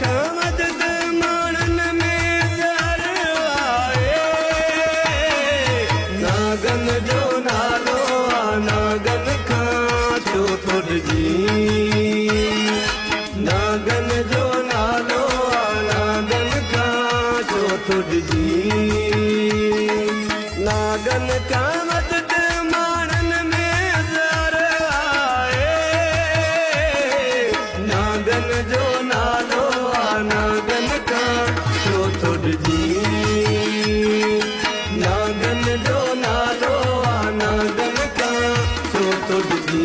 खां मदद माण्हुनि में ज़हर आहे। नागन जो नालो आहे, नागन खां छो थोड़जी। नागन जो नालो आहे, नागन खां छो थोड़जी। नागन खां मदद माण्हुनि में ज़हर आहे। नागन जो नालो आहे, नागन खां छो थोड़जी। नागन जो नालो आहे, नागन खां छो थोड़जी।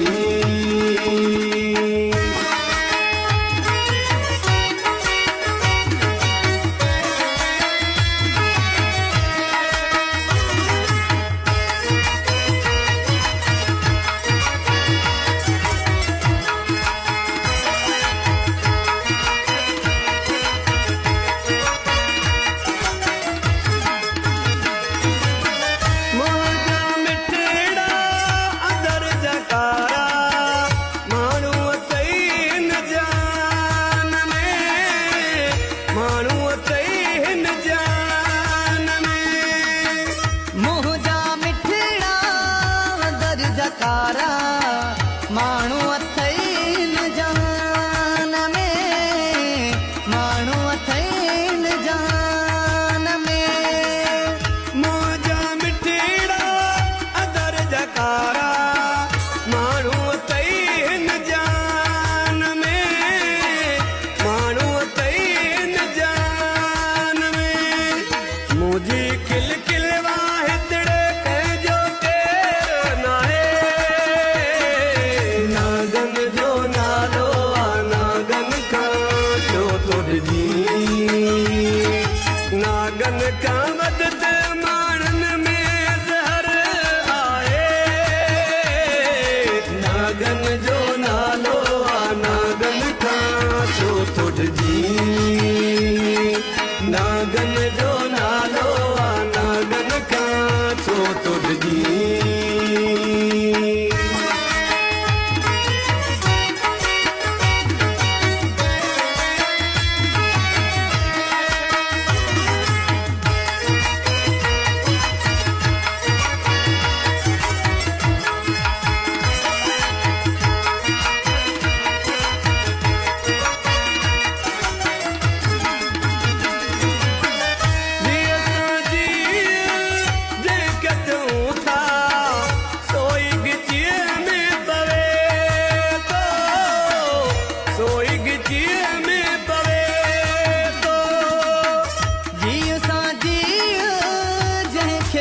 माण्हू अथई न जान में, माण्हू अथई न जान में। मौजा मिठड़ा अदर जकारा, माण्हू अथई हिन जान में, माण्हू अथई हिन जान में। मुंहिंजी खिल खिल वाहिदड़े कंहिंजो केरु नाहे। नागन जो नालो आहे, नागन खां छो थोड़जी। नागन खां मदद माण्हुनि में ज़हर आहे। नागन जो नालो आहे, नागन खां छो थोड़जी। नागन जो नालो आहे, नागन खां छो थोड़जी।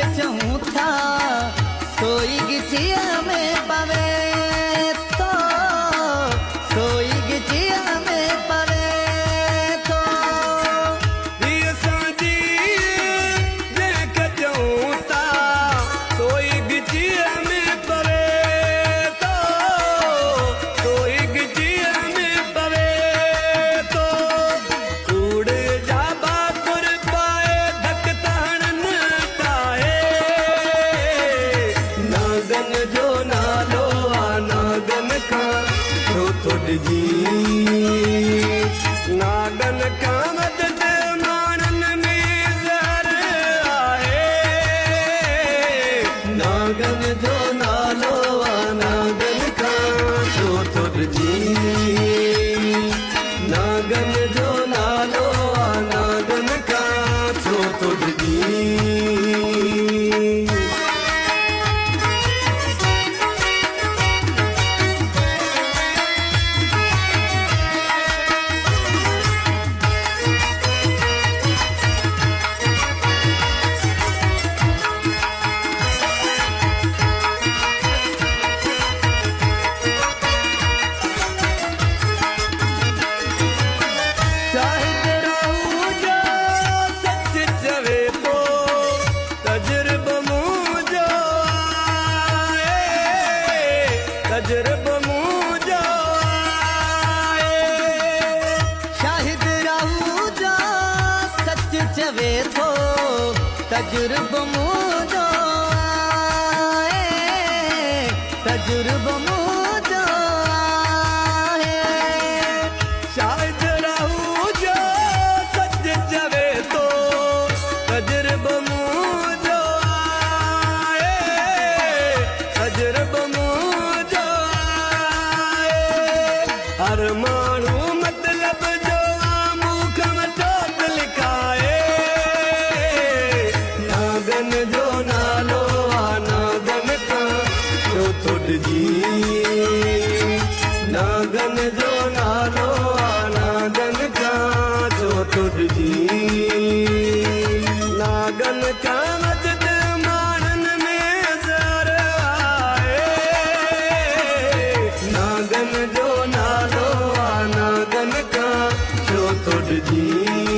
चऊं था सोई गिचिया में पवे तो, सोई गिचिया में पवे तो। हीअ सांजी जंहिंखे चऊं था सोई गिचिया में पवे तो, सोई गिचिया में पवे तो। कूड़ जा बाकुर पाए धक तहणनि पाए। नागन जो नालो आहे, नागन खां छो थोड़जी। नागन खां मदद माण्हुनि में ज़हर आहे। नागन जो नालो आहे, नागन खां छो थोड़जी। नागन जो नालो आहे, नागन खां छो थोड़जी। तजुर्बो मुंहिंजो आहे। शाहिद रहू जो सच चवे थो, तजुर्बो मुंहिंजो आहे, तजुर्बो मुंहिंजो आहे। शाहिद रहू जो तुझी नागन का मदद मारन में ज़र आए नागन जो नालो आ नागन का छो तुझी